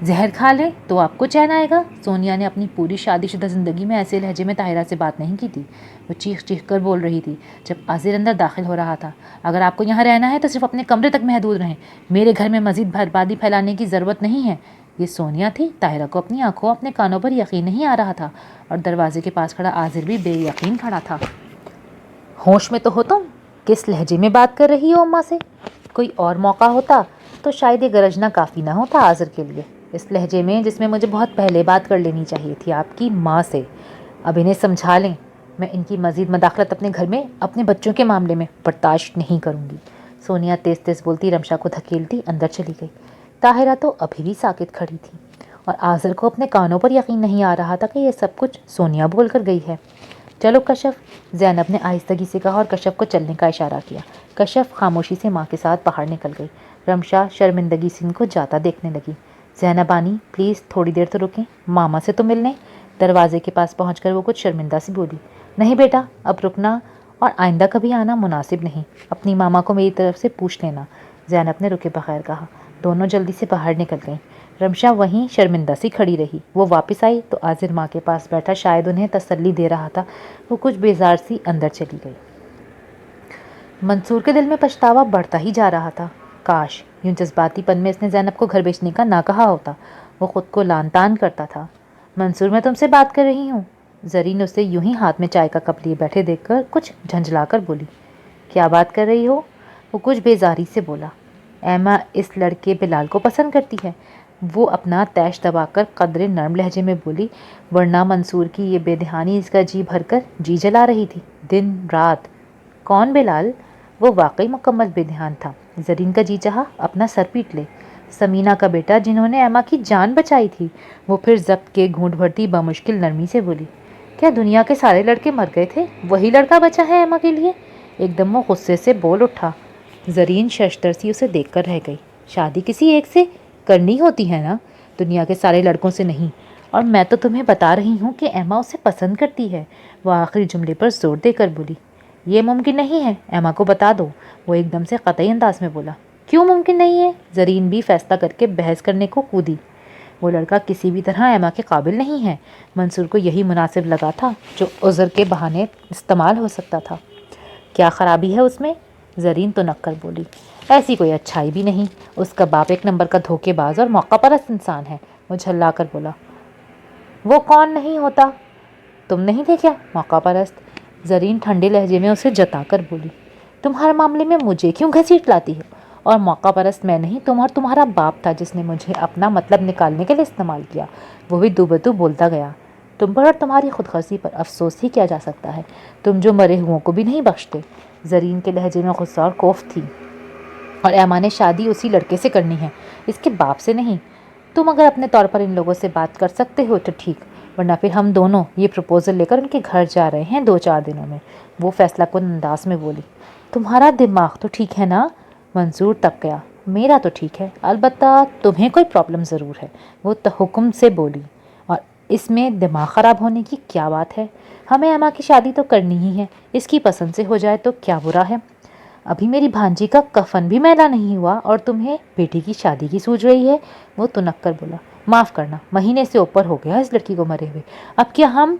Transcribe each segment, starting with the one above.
زہر کھا لیں تو آپ کو چین آئے گا؟ سونیا نے اپنی پوری شادی شدہ زندگی میں ایسے لہجے میں طاہرہ سے بات نہیں کی تھی۔ وہ چیخ چیخ کر بول رہی تھی جب عاذر اندر داخل ہو رہا تھا، اگر آپ کو یہاں رہنا ہے تو صرف اپنے کمرے تک محدود رہیں، میرے گھر میں مزید بربادی پھیلانے کی ضرورت نہیں ہے۔ یہ سونیا تھی۔ طاہرہ کو اپنی آنکھوں اپنے کانوں پر یقین نہیں آ رہا تھا، اور دروازے کے پاس کھڑا عاذر بھی بے یقین کھڑا تھا۔ ہوش میں تو ہو تم؟ کس لہجے میں بات کر رہی ہو اماں سے؟ کوئی اور موقع ہوتا تو شاید یہ گرجنا کافی نہ ہوتا عاذر کے لیے، اس لہجے میں جس میں مجھے بہت پہلے بات کر لینی چاہیے تھی آپ کی ماں سے۔ اب انہیں سمجھا لیں، میں ان کی مزید مداخلت اپنے گھر میں اپنے بچوں کے معاملے میں برداشت نہیں کروں گی۔ سونیا تیز تیز بولتی رمشا کو دھکیلتی اندر چلی گئی۔ طاہرہ تو ابھی بھی ساکت کھڑی تھی، اور عاذر کو اپنے کانوں پر یقین نہیں آ رہا تھا کہ یہ سب کچھ سونیا بول کر گئی ہے۔ چلو کشف، زینب نے آہستگی سے کہا اور کشف کو چلنے کا اشارہ کیا۔ کشف خاموشی سے ماں کے ساتھ باہر نکل گئی۔ رمشا شرمندگی سے ان کو جاتا دیکھنے لگی۔ زینب آنی پلیز تھوڑی دیر تو رکیں، ماما سے تو ملنے۔ دروازے کے پاس پہنچ کر وہ کچھ شرمندہ سی بولی، نہیں بیٹا اب رکنا اور آئندہ کبھی آنا مناسب نہیں، اپنی ماما کو میری طرف سے پوچھ لینا، زینب نے رکے بغیر کہا۔ دونوں جلدی سے باہر نکل گئیں۔ رمشا وہیں شرمندہ سی کھڑی رہی۔ وہ واپس آئی تو عاذر ماں کے پاس بیٹھا شاید انہیں تسلی دے رہا تھا۔ وہ کچھ بیزار سی اندر چلی گئی۔ منصور کے دل میں پچھتاوا بڑھتا ہی جا رہا تھا۔ کاش یوں جذباتی پن میں اس نے زینب کو گھر بیچنے کا نہ کہا ہوتا۔ وہ خود کو لان تان کرتا تھا۔ منصور میں تم سے بات کر رہی ہوں۔ زرین اسے یوں ہی ہاتھ میں چائے کا کپ لیے بیٹھے دیکھ کر کچھ جھنجھلا کر بولی، کیا بات کر رہی ہو؟ وہ کچھ بیزاری سے بولا، ایما اس لڑکے بلال کو پسند کرتی ہے۔ وہ اپنا تیش دبا کر قدرے نرم لہجے میں بولی، ورنہ منصور کی یہ بے دہانی اس کا جی بھر کر جی جلا رہی تھی دن رات۔ کون بلال؟ وہ واقعی مکمل بے دھیان تھا۔ زرین کا جی چاہا اپنا سر پیٹ لے۔ سمینہ کا بیٹا جنہوں نے ایما کی جان بچائی تھی۔ وہ پھر ضبط کے گھونٹ بھرتی بمشکل نرمی سے بولی، کیا دنیا کے سارے لڑکے مر گئے تھے، وہی لڑکا بچا ہے ایما کے لیے؟ ایک دم وہ غصے سے بول اٹھا۔ زرین ششدر سی اسے دیکھ کر رہ گئی۔ شادی کسی ایک سے کرنی ہوتی ہے نا، دنیا کے سارے لڑکوں سے نہیں، اور میں تو تمہیں بتا رہی ہوں کہ ایما اسے پسند کرتی ہے۔ وہ آخری جملے پر زور دے کر بولی، یہ ممکن نہیں ہے، ایما کو بتا دو۔ وہ ایک دم سے قطعی انداز میں بولا، کیوں ممکن نہیں ہے؟ زرین بھی فیصلہ کر کے بحث کرنے کو کودی۔ وہ لڑکا کسی بھی طرح ایما کے قابل نہیں ہے۔ منصور کو یہی مناسب لگا تھا جو عذر کے بہانے استعمال ہو سکتا تھا۔ کیا خرابی ہے اس میں؟ زرین تو نک کر بولی، ایسی کوئی اچھائی بھی نہیں، اس کا باپ ایک نمبر کا دھوکے باز اور موقع پرست انسان ہے۔ وہ جھلا کر بولا، وہ کون نہیں ہوتا؟ تم نہیں دیکھا موقع پرست؟ زرین ٹھنڈے لہجے میں اسے جتا کر بولی، تم ہر معاملے میں مجھے کیوں گھسیٹ لاتی ہو؟ اور موقع پرست میں نہیں، تم اور تمہارا باپ تھا جس نے مجھے اپنا مطلب نکالنے کے لیے استعمال کیا۔ وہ بھی دو بدو بولتا گیا۔ تم پر اور تمہاری خود غرضی پر افسوس ہی کیا جا سکتا ہے، تم جو مرے ہوئوں کو بھی نہیں بخشتے۔ زرین کے لہجے میں غصہ اور خوف تھی۔ اور ایما نے شادی اسی لڑکے سے کرنی ہے، اس کے باپ سے نہیں۔ تم اگر اپنے طور پر ان لوگوں سے بات کر سکتے ہو تو ٹھیک، ورنہ پھر ہم دونوں یہ پروپوزل لے کر ان کے گھر جا رہے ہیں 2-4 دنوں میں۔ وہ فیصلہ کن انداز میں بولی، تمہارا دماغ تو ٹھیک ہے نا؟ منصور تک گیا، میرا تو ٹھیک ہے، البتہ تمہیں کوئی پرابلم ضرور ہے۔ وہ حکم سے بولی، اور اس میں دماغ خراب ہونے کی کیا بات ہے؟ ہمیں ایما کی شادی تو کرنی ہی ہے، اس کی پسند سے ہو جائے تو کیا برا ہے؟ ابھی میری بھانجی کا کفن بھی میلا نہیں ہوا اور تمہیں بیٹی کی شادی کی سوچ رہی ہے؟ وہ تنک کر بولا، معاف کرنا، مہینے سے اوپر ہو گیا اس لڑکی کو مرے ہوئے، اب کیا ہم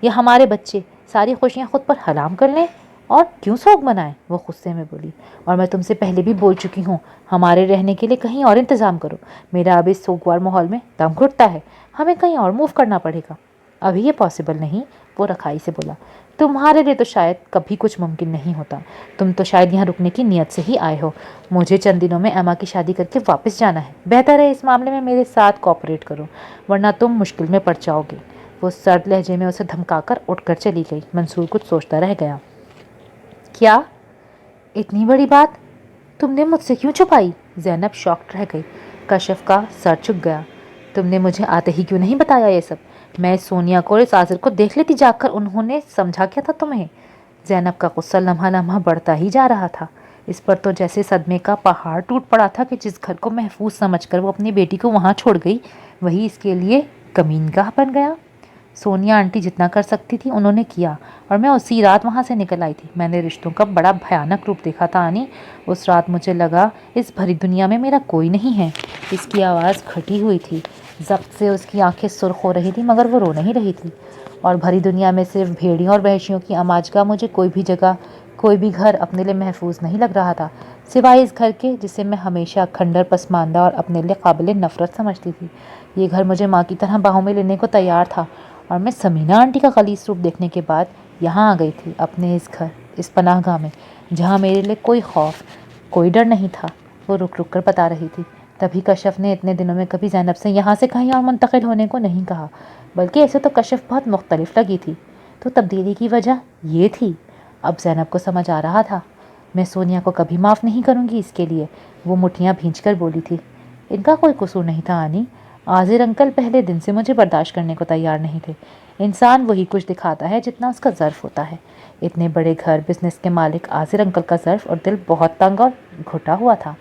یا ہمارے بچے ساری خوشیاں خود پر حرام کر لیں اور کیوں سوگ منائیں؟ وہ غصے میں بولی، اور میں تم سے پہلے بھی بول چکی ہوں، ہمارے رہنے کے لیے کہیں اور انتظام کرو، میرا اب اس سوگوار ماحول میں دم گھٹتا ہے، ہمیں کہیں اور موو کرنا پڑے گا۔ ابھی یہ پاسبل نہیں، وہ رکھائی سے بولا، تمہارے لیے تو شاید کبھی کچھ ممکن نہیں ہوتا، تم تو شاید یہاں رکنے کی نیت سے ہی آئے ہو، مجھے چند دنوں میں ایما کی شادی کر کے واپس جانا ہے، بہتر ہے اس معاملے میں میرے ساتھ کوآپریٹ کرو، ورنہ تم مشکل میں پڑ جاؤ گے۔ وہ سرد لہجے میں اسے دھمکا کر اٹھ کر چلی گئی۔ منصور کچھ سوچتا رہ گیا۔ کیا اتنی بڑی بات تم نے مجھ سے کیوں چھپائی؟ زینب شاکڈ رہ گئی۔ کشف کا سر جھک گیا، تم نے مجھے آتے ہی کیوں نہیں بتایا یہ سب؟ میں سونیا کو اور اس عاذر کو دیکھ لیتی جا کر، انہوں نے سمجھا کیا تھا تمہیں؟ زینب کا غصہ لمحہ لمحہ بڑھتا ہی جا رہا تھا۔ اس پر تو جیسے صدمے کا پہاڑ ٹوٹ پڑا تھا کہ جس گھر کو محفوظ سمجھ کر وہ اپنی بیٹی کو وہاں چھوڑ گئی، وہی اس کے لیے کمینگاہ بن گیا۔ سونیا آنٹی جتنا کر سکتی تھی انہوں نے کیا، اور میں اسی رات وہاں سے نکل آئی تھی۔ میں نے رشتوں کا بڑا بھیانک روپ دیکھا تھا آنی، اس رات مجھے لگا اس بھری دنیا میں میرا کوئی نہیں ہے۔ اس کی آواز کھٹی ہوئی تھی، ضبط سے اس کی آنکھیں سرخ ہو رہی تھیں مگر وہ رو نہیں رہی تھی، اور بھری دنیا میں صرف بھیڑیوں اور وحشیوں کی اماجگاہ مجھے کوئی بھی جگہ، کوئی بھی گھر اپنے لیے محفوظ نہیں لگ رہا تھا، سوائے اس گھر کے جسے میں ہمیشہ کھنڈر، پسماندہ اور اپنے لیے قابل نفرت سمجھتی تھی۔ یہ گھر مجھے ماں کی طرح باہوں میں لینے کو تیار تھا، اور میں سمینہ آنٹی کا خلیص روپ دیکھنے کے بعد یہاں آ گئی تھی، اپنے اس گھر، اس پناہ گاہ میں، جہاں میرے لیے کوئی خوف، کوئی ڈر نہیں تھا۔ وہ رک رک کر بتا رہی تھی۔ تبھی کشف نے اتنے دنوں میں کبھی زینب سے یہاں سے کہیں اور منتقل ہونے کو نہیں کہا، بلکہ ایسے تو کشف بہت مختلف لگی تھی، تو تبدیلی کی وجہ یہ تھی۔ اب زینب کو سمجھ آ رہا تھا۔ میں سونیا کو کبھی معاف نہیں کروں گی اس کے لیے، وہ مٹھیاں بھینچ کر بولی تھی۔ ان کا کوئی قصور نہیں تھا آنی، عاذر انکل پہلے دن سے مجھے برداشت کرنے کو تیار نہیں تھے۔ انسان وہی کچھ دکھاتا ہے جتنا اس کا ظرف ہوتا ہے۔ اتنے بڑے گھر، بزنس کے مالک عاذر انکل کا ظرف اور دل بہت تنگ اور گھٹا ہوا تھا۔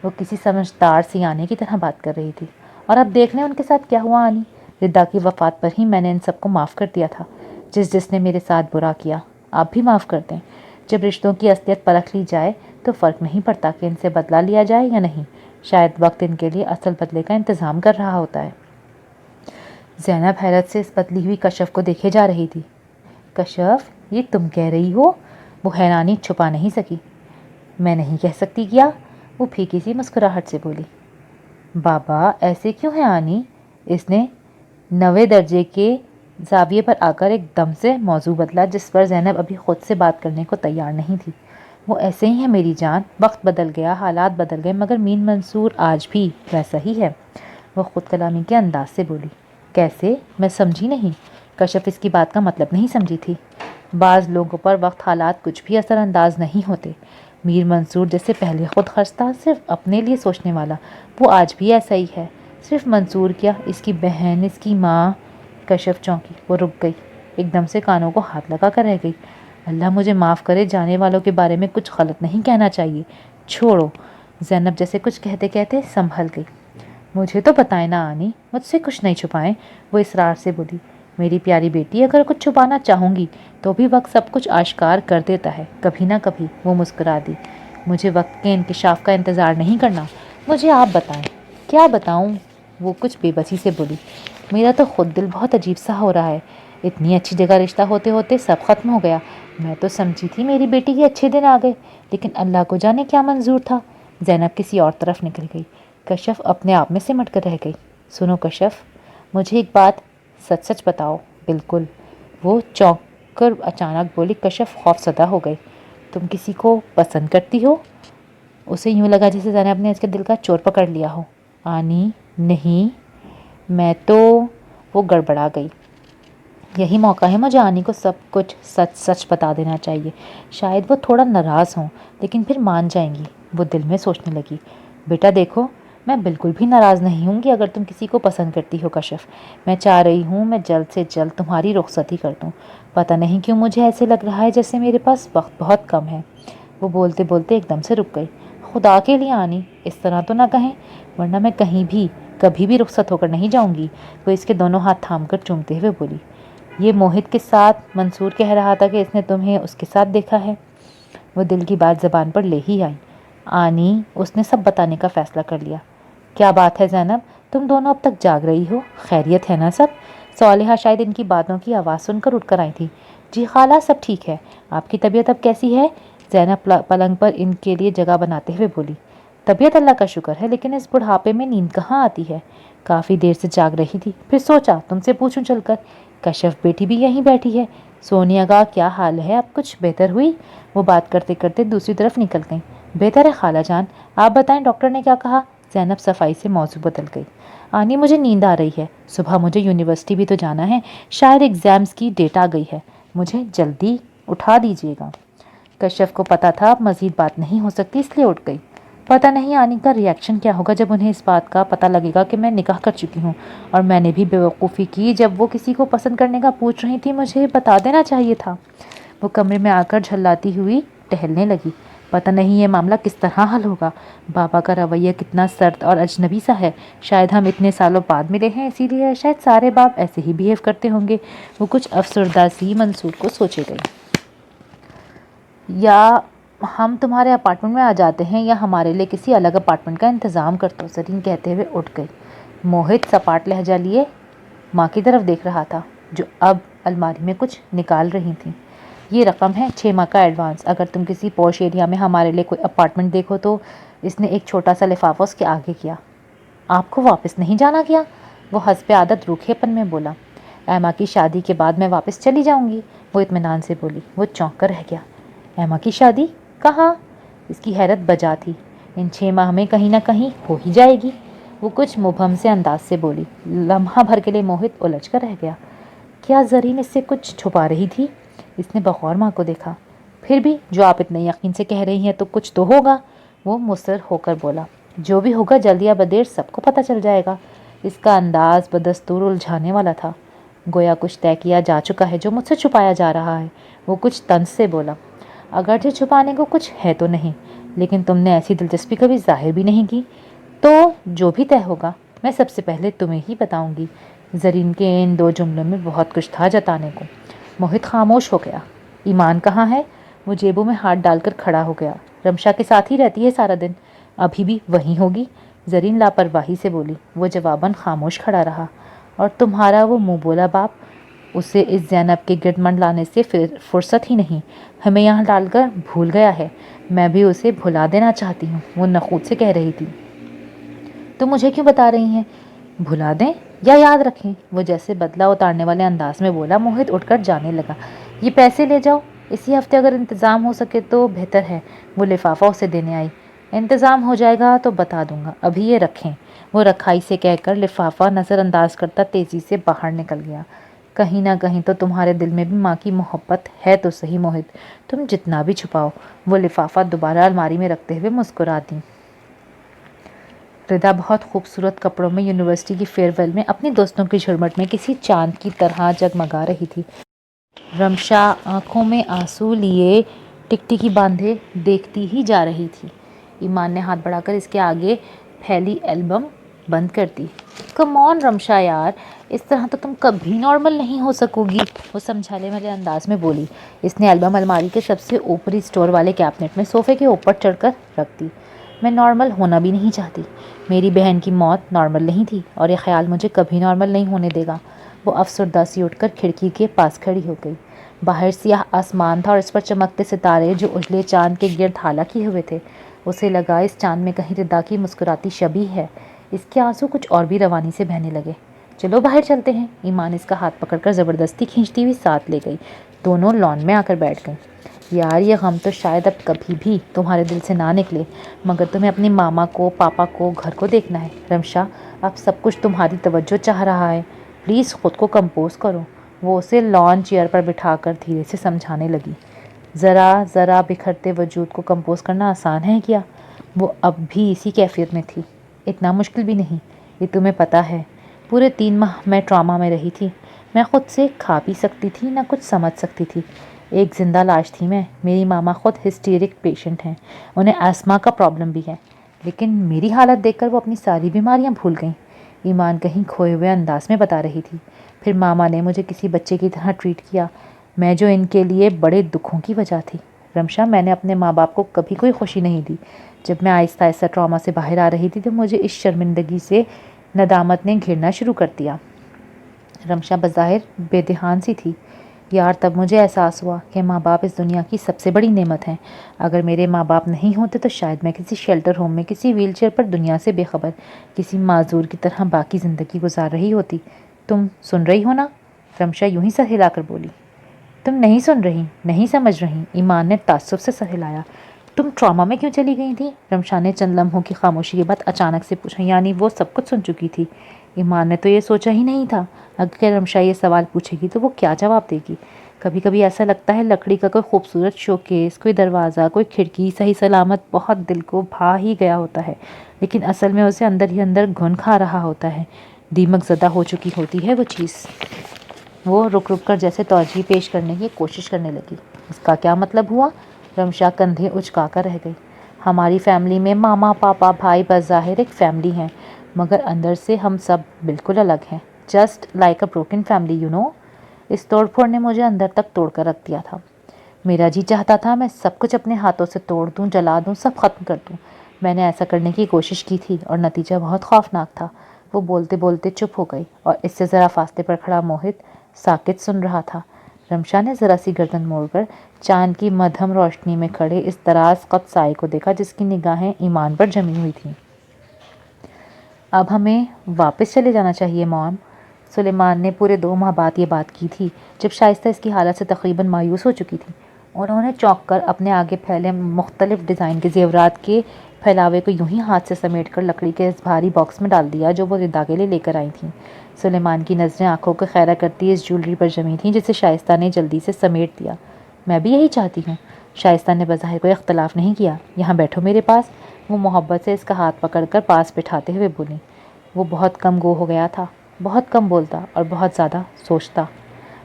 وہ کسی سمجھدار سیانے کی طرح بات کر رہی تھی۔ اور اب دیکھ لیں ان کے ساتھ کیا ہوا آنی۔ ردا کی وفات پر ہی میں نے ان سب کو معاف کر دیا تھا۔ جس نے میرے ساتھ برا کیا، آپ بھی معاف کر دیں۔ جب رشتوں کی اصلیت پرکھ لی جائے تو فرق نہیں پڑتا کہ ان سے بدلہ لیا جائے یا نہیں، شاید وقت ان کے لیے اصل بدلے کا انتظام کر رہا ہوتا ہے۔ زینب حیرت سے اس بدلی ہوئی کشف کو دیکھے جا رہی تھی۔ کشف، یہ تم کہہ رہی ہو؟ وہ حیرانی چھپا نہیں سکی۔ میں نہیں کہہ سکتی کیا؟ وہ پھیکی سی مسکراہٹ سے بولی۔ بابا ایسے کیوں ہے آنی؟ اس نے 9ویں درجے کے زاویے پر آ کر ایک دم سے موضوع بدلا، جس پر زینب ابھی خود سے بات کرنے کو تیار نہیں تھی۔ وہ ایسے ہی ہے میری جان، وقت بدل گیا، حالات بدل گئے، مگر مین منصور آج بھی ویسا ہی ہے، وہ خود کلامی کے انداز سے بولی۔ کیسے؟ میں سمجھی نہیں۔ کشف اس کی بات کا مطلب نہیں سمجھی تھی۔ بعض لوگوں پر وقت، حالات کچھ بھی اثر انداز نہیں ہوتے۔ میر منصور جیسے پہلے خود خرچ تھا، صرف اپنے لیے سوچنے والا، وہ آج بھی ایسا ہی ہے۔ صرف منصور کیا، اس کی بہن، اس کی ماں۔ کشف چونکی، وہ رک گئی، ایک دم سے کانوں کو ہاتھ لگا کر رہ گئی۔ اللہ مجھے معاف کرے، جانے والوں کے بارے میں کچھ غلط نہیں کہنا چاہیے، چھوڑو۔ زینب جیسے کچھ کہتے کہتے سنبھل گئی۔ مجھے تو بتائیں نا آنی، مجھ سے کچھ نہیں چھپائیں، وہ اصرار سے بولی۔ میری پیاری بیٹی، اگر کچھ چھپانا چاہوں گی تو بھی وقت سب کچھ آشکار کر دیتا ہے، کبھی نہ کبھی۔ وہ مسکرا دی۔ مجھے وقت کے انکشاف کا انتظار نہیں کرنا، مجھے آپ بتائیں۔ کیا بتاؤں؟ وہ کچھ بے بسی سے بولی۔ میرا تو خود دل بہت عجیب سا ہو رہا ہے، اتنی اچھی جگہ رشتہ ہوتے ہوتے سب ختم ہو گیا۔ میں تو سمجھی تھی میری بیٹی کے اچھے دن آ گئے، لیکن اللہ کو جانے کیا منظور تھا۔ زینب کسی اور طرف نکل گئی۔ کشف اپنے آپ میں سمٹ کر رہ گئی۔ سنو کشف، مجھے ایک بات سچ سچ بتاؤ۔ بالکل، وہ چونک کر اچانک بولی۔ کشف خوف زدہ ہو گئی۔ تم کسی کو پسند کرتی ہو؟ اسے یوں لگا جیسے زینب نے اس کے دل کا چور پکڑ لیا ہو۔ آنی، نہیں، میں تو… وہ گڑبڑا گئی۔ یہی موقع ہے، مجھے آنی کو سب کچھ سچ سچ بتا دینا چاہیے۔ شاید وہ تھوڑا ناراض ہوں، لیکن پھر مان جائیں گی۔ وہ دل میں سوچنے لگی۔ بیٹا دیکھو، میں بالکل بھی ناراض نہیں ہوں گی اگر تم کسی کو پسند کرتی ہو کشف۔ میں چاہ رہی ہوں میں جلد سے جلد تمہاری رخصتی کر دوں۔ پتہ نہیں کیوں مجھے ایسے لگ رہا ہے جیسے میرے پاس وقت بہت کم ہے۔ وہ بولتے بولتے ایک دم سے رک گئی۔ خدا کے لیے آنی، اس طرح تو نہ کہیں، ورنہ میں کہیں بھی کبھی بھی رخصت ہو کر نہیں جاؤں گی۔ وہ اس کے دونوں ہاتھ تھام کر چومتے ہوئے بولی۔ یہ موہت کے ساتھ منصور کہہ رہا تھا کہ اس نے تمہیں اس کے ساتھ دیکھا ہے۔ وہ دل کی بات زبان پر لے ہی آئی۔ آنی، اس نے سب بتانے کا فیصلہ کر لیا۔ کیا بات ہے زینب، تم دونوں اب تک جاگ رہی ہو؟ خیریت ہے نا سب؟ صالحہ شاید ان کی باتوں کی آواز سن کر اٹھ کر آئی تھی۔ جی خالہ، سب ٹھیک ہے۔ آپ کی طبیعت اب کیسی ہے؟ زینب پلنگ پر ان کے لیے جگہ بناتے ہوئے بولی۔ طبیعت اللہ کا شکر ہے، لیکن اس بڑھاپے میں نیند کہاں آتی ہے؟ کافی دیر سے جاگ رہی تھی، پھر سوچا تم سے پوچھوں چل کر۔ کشف بیٹی بھی یہیں بیٹھی ہے۔ سونیا کا کیا حال ہے؟ اب کچھ بہتر ہوئی؟ وہ بات کرتے کرتے دوسری طرف نکل گئیں۔ بہتر ہے خالہ جان، آپ بتائیں ڈاکٹر نے کیا کہا؟ زینب صفائی سے موضوع بدل گئی۔ آنی، مجھے نیند آ رہی ہے، صبح مجھے یونیورسٹی بھی تو جانا ہے، شاید ایگزامز کی ڈیٹ آ گئی ہے، مجھے جلدی اٹھا دیجیے گا۔ کشف کو پتا تھا اب مزید بات نہیں ہو سکتی، اس لیے اٹھ گئی۔ پتہ نہیں آنی کا ریئیکشن کیا ہوگا جب انہیں اس بات کا پتہ لگے گا کہ میں نکاح کر چکی ہوں، اور میں نے بھی بیوقوفی کی، جب وہ کسی کو پسند کرنے کا پوچھ رہی تھی مجھے بتا دینا چاہیے تھا۔ وہ کمرے میں آ کر جھلاتی ہوئی ٹہلنے لگی۔ پتہ نہیں یہ معاملہ کس طرح حل ہوگا۔ بابا کا رویہ کتنا سرد اور اجنبی سا ہے، شاید ہم اتنے سالوں بعد ملے ہیں اسی لیے شاید سارے باپ ایسے ہی بیہیو کرتے ہوں گے۔ وہ کچھ افسردہ سی منصور کو سوچے گئی۔ یا ہم تمہارے اپارٹمنٹ میں آ جاتے ہیں، یا ہمارے لیے کسی الگ اپارٹمنٹ کا انتظام کر دو، زرین کہتے ہوئے اٹھ گئی۔ موہت سپاٹ لہجہ لیے ماں کی طرف دیکھ رہا تھا جو اب الماری میں کچھ نکال رہی تھیں۔ یہ رقم ہے 6 ماہ کا ایڈوانس۔ اگر تم کسی پوش ایریا میں ہمارے لیے کوئی اپارٹمنٹ دیکھو تو۔ اس نے ایک چھوٹا سا لفافہ اس کے آگے کیا۔ آپ کو واپس نہیں جانا کیا؟ وہ حسب عادت روکھے پن میں بولا۔ ایما کی شادی کے بعد میں واپس چلی جاؤں گی، وہ اطمینان سے بولی۔ وہ چونک کر رہ گیا۔ ایما کی شادی؟ کہاں؟ اس کی حیرت بجا تھی۔ ان 6 ماہ میں کہیں نہ کہیں ہو ہی جائے گی، وہ کچھ مبہم سے انداز سے بولی۔ لمحہ بھر کے لیے موہت الجھ کر رہ گیا۔ کیا زرین اس سے کچھ چھپا رہی تھی؟ اس نے بغور ماں کو دیکھا۔ پھر بھی جو آپ اتنے یقین سے کہہ رہی ہیں تو کچھ تو ہوگا، وہ مصر ہو کر بولا۔ جو بھی ہوگا جلد یا بدیر سب کو پتہ چل جائے گا۔ اس کا انداز بدستور الجھانے والا تھا، گویا کچھ طے کیا جا چکا ہے جو مجھ سے چھپایا جا رہا ہے۔ وہ کچھ طنز سے بولا۔ اگرچہ چھپانے کو کچھ ہے تو نہیں، لیکن تم نے ایسی دلچسپی کبھی ظاہر بھی نہیں کی، تو جو بھی طے ہوگا میں سب سے پہلے تمہیں ہی بتاؤں گی۔ زرین کے ان 2 جملوں میں بہت کچھ تھا جتانے کو۔ موہت خاموش ہو گیا۔ ایمان کہاں ہے؟ وہ جیبوں میں ہاتھ ڈال کر کھڑا ہو گیا۔ رمشا کے ساتھ ہی رہتی ہے سارا دن، ابھی بھی وہیں ہوگی، زرین لاپرواہی سے بولی۔ وہ جواباً خاموش کھڑا رہا۔ اور تمہارا وہ منہ بولا باپ، اسے اس زینب کے گرد منڈلانے سے فرصت ہی نہیں، ہمیں یہاں ڈال کر بھول گیا ہے۔ میں بھی اسے بھلا دینا چاہتی ہوں، وہ نخوت سے کہہ رہی تھی۔ تو مجھے کیوں بتا رہی ہیں؟ بھلا دیں یا یاد رکھیں؟ وہ جیسے بدلہ اتارنے والے انداز میں بولا۔ موہت اٹھ کر جانے لگا۔ یہ پیسے لے جاؤ، اسی ہفتے اگر انتظام ہو سکے تو بہتر ہے۔ وہ لفافہ اسے دینے آئی۔ انتظام ہو جائے گا تو بتا دوں گا، ابھی یہ رکھیں۔ وہ رکھائی سے کہہ کر لفافہ نظر انداز کرتا تیزی سے باہر نکل گیا۔ کہیں نہ کہیں تو تمہارے دل میں بھی ماں کی محبت ہے تو صحیح موہت، تم جتنا بھی چھپاؤ۔ وہ لفافہ دوبارہ الماری میں رکھتے ہوئے مسکرا دی۔ ردا بہت خوبصورت کپڑوں میں یونیورسٹی کی فیئر ویل میں اپنی دوستوں کی جھرمٹ میں کسی چاند کی طرح جگمگا رہی تھی۔ رمشا آنکھوں میں آنسو لیے ٹکٹکی باندھے دیکھتی ہی جا رہی تھی۔ ایمان نے ہاتھ بڑھا کر اس کے آگے پھیلی ایلبم بند کر دی۔ کم آن رمشا یار، اس طرح تو تم کبھی نارمل نہیں ہو سکو گی، وہ سمجھانے والے انداز میں بولی۔ اس نے ایلبم الماری کے سب سے اوپری اسٹور والے کیبنٹ میں صوفے کے اوپر چڑھ کر رکھ دی۔ میں نارمل ہونا بھی نہیں چاہتی، میری بہن کی موت نارمل نہیں تھی اور یہ خیال مجھے کبھی نارمل نہیں ہونے دے گا۔ وہ افسردہ سی اٹھ کر کھڑکی کے پاس کھڑی ہو گئی۔ باہر سیاہ آسمان تھا اور اس پر چمکتے ستارے جو اجلے چاند کے گرد حالا کیے ہوئے تھے۔ اسے لگا اس چاند میں کہیں ردا کی مسکراتی شبیہ ہے۔ اس کے آنسو کچھ اور بھی روانی سے بہنے لگے۔ چلو باہر چلتے ہیں، ایمان اس کا ہاتھ پکڑ کر زبردستی کھینچتی ہوئی ساتھ لے گئی۔ دونوں لان میں آ کر بیٹھ گئیں۔ یار یہ غم تو شاید اب کبھی بھی تمہارے دل سے نہ نکلے، مگر تمہیں اپنی ماما کو، پاپا کو، گھر کو دیکھنا ہے۔ رمشا اب سب کچھ تمہاری توجہ چاہ رہا ہے، پلیز خود کو کمپوز کرو۔ وہ اسے لان چیئر پر بٹھا کر دھیرے سے سمجھانے لگی۔ ذرا ذرا بکھرتے وجود کو کمپوز کرنا آسان ہے کیا؟ وہ اب بھی اسی کیفیت میں تھی۔ اتنا مشکل بھی نہیں، یہ تمہیں پتہ ہے۔ پورے 3 ماہ میں ٹراما میں رہی تھی، میں خود سے کھا پی سکتی تھی نہ کچھ سمجھ سکتی تھی۔ ایک زندہ لاش تھی میں۔ میری ماما خود ہسٹیرک پیشنٹ ہیں، انہیں آسما کا پرابلم بھی ہے، لیکن میری حالت دیکھ کر وہ اپنی ساری بیماریاں بھول گئیں۔ ایمان کہیں کھوئے ہوئے انداز میں بتا رہی تھی۔ پھر ماما نے مجھے کسی بچے کی طرح ٹریٹ کیا، میں جو ان کے لیے بڑے دکھوں کی وجہ تھی۔ رمشا میں نے اپنے ماں باپ کو کبھی کوئی خوشی نہیں دی۔ جب میں آہستہ آہستہ ٹراما سے باہر آ رہی تھی تو مجھے اس شرمندگی سے ندامت نے گھیرنا شروع کر دیا۔ رمشا بظاہر بے دھیان سی تھی۔ یار تب مجھے احساس ہوا کہ ماں باپ اس دنیا کی سب سے بڑی نعمت ہیں۔ اگر میرے ماں باپ نہیں ہوتے تو شاید میں کسی شیلٹر ہوم میں کسی ویل چیئر پر دنیا سے بے خبر کسی معذور کی طرح باقی زندگی گزار رہی ہوتی۔ تم سن رہی ہو نا؟ رمشا یوں ہی سر ہلا کر بولی۔ تم نہیں سن رہی، نہیں سمجھ رہی، ایمان نے تعصب سے سر ہلایا۔ تم ٹراما میں کیوں چلی گئی تھی؟ رمشا نے چند لمحوں کی خاموشی کے بعد اچانک سے پوچھا۔ یعنی وہ سب کچھ سن چکی تھی؟ ایمان نے تو یہ سوچا ہی نہیں تھا۔ اگر رمشا یہ سوال پوچھے گی تو وہ کیا جواب دے گی؟ کبھی کبھی ایسا لگتا ہے لکڑی کا کوئی خوبصورت شوکیس، کوئی دروازہ، کوئی کھڑکی صحیح سلامت بہت دل کو بھا ہی گیا ہوتا ہے، لیکن اصل میں اسے اندر ہی اندر گھن کھا رہا ہوتا ہے، دیمک زدہ ہو چکی ہوتی ہے وہ چیز۔ وہ رک رک کر جیسے توجہ پیش کرنے کی کوشش کرنے لگی۔ اس کا کیا مطلب ہوا؟ رمشا کندھے اچکا کر رہ گئی۔ ہماری فیملی میں ماما، پاپا، بھائی بظاہر ایک فیملی ہیں، مگر اندر سے ہم سب بالکل الگ ہیں۔ Just like a broken family you know. اس توڑ پھوڑ نے مجھے اندر تک توڑ کر رکھ دیا تھا۔ میرا جی چاہتا تھا میں سب کچھ اپنے ہاتھوں سے توڑ دوں، جلا دوں، سب ختم کر دوں۔ میں نے ایسا کرنے کی کوشش کی تھی اور نتیجہ بہت خوفناک تھا۔ وہ بولتے بولتے چپ ہو گئی اور اس سے ذرا فاصلے پر کھڑا موہت ساکت سن رہا تھا۔ رمشا نے ذرا سی گردن موڑ کر چاند کی مدھم روشنی میں کھڑے اس دراز قد سائے کو دیکھا جس کی نگاہیں ایمان پر جمی ہوئی تھیں۔ اب ہمیں واپس چلے جانا چاہیے مام۔ سلیمان نے پورے 2 ماہ بعد یہ بات کی تھی جب شائستہ اس کی حالت سے تقریباً مایوس ہو چکی تھی۔ انہوں نے چونک کر اپنے آگے پھیلے مختلف ڈیزائن کے زیورات کے پھیلاوے کو یوں ہی ہاتھ سے سمیٹ کر لکڑی کے اس بھاری باکس میں ڈال دیا جو وہ ردا کے لیے لے کر آئی تھیں۔ سلیمان کی نظریں آنکھوں کو خیرہ کرتی اس جولری پر جمی تھیں جسے شائستہ نے جلدی سے سمیٹ دیا۔ میں بھی یہی چاہتی ہوں۔ شائستہ نے بظاہر کوئی اختلاف نہیں کیا۔ یہاں بیٹھو میرے پاس، وہ محبت سے اس کا ہاتھ پکڑ کر پاس بٹھاتے ہوئے بولی۔ وہ بہت کم گو ہو گیا تھا، بہت کم بولتا اور بہت زیادہ سوچتا۔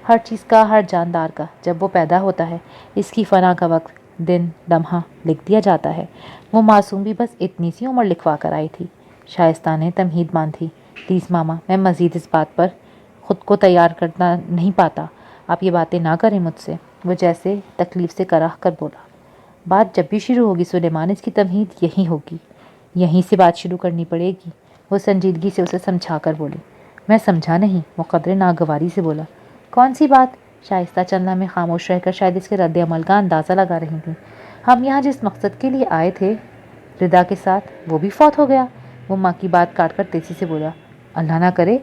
ہر چیز کا، ہر جاندار کا جب وہ پیدا ہوتا ہے اس کی فنا کا وقت، دن، لمحہ لکھ دیا جاتا ہے۔ وہ معصوم بھی بس اتنی سی عمر لکھوا کر آئی تھی۔ شائستہ نے تمہید باندھی۔ پلیز ماما، میں مزید اس بات پر خود کو تیار کرنا نہیں پاتا۔ آپ یہ باتیں نہ کریں مجھ سے، وہ جیسے تکلیف سے کراہ کر بولا۔ بات جب بھی شروع ہوگی سلیمان، اس کی تمہید یہی ہوگی، یہیں سے بات شروع کرنی پڑے گی۔ وہ سنجیدگی سے اسے سمجھا کر بولی۔ میں سمجھا نہیں، وہ قدرے ناگواری سے بولا۔ کون سی بات؟ شائستہ چند لمحے خاموش رہ کر شاید اس کے رد عمل کا اندازہ لگا رہی تھی۔ ہم یہاں جس مقصد کے لیے آئے تھے ردا کے ساتھ، وہ بھی فوت ہو گیا۔ وہ ماں کی بات کاٹ کر تیزی سے بولا۔ اللہ نہ کرے،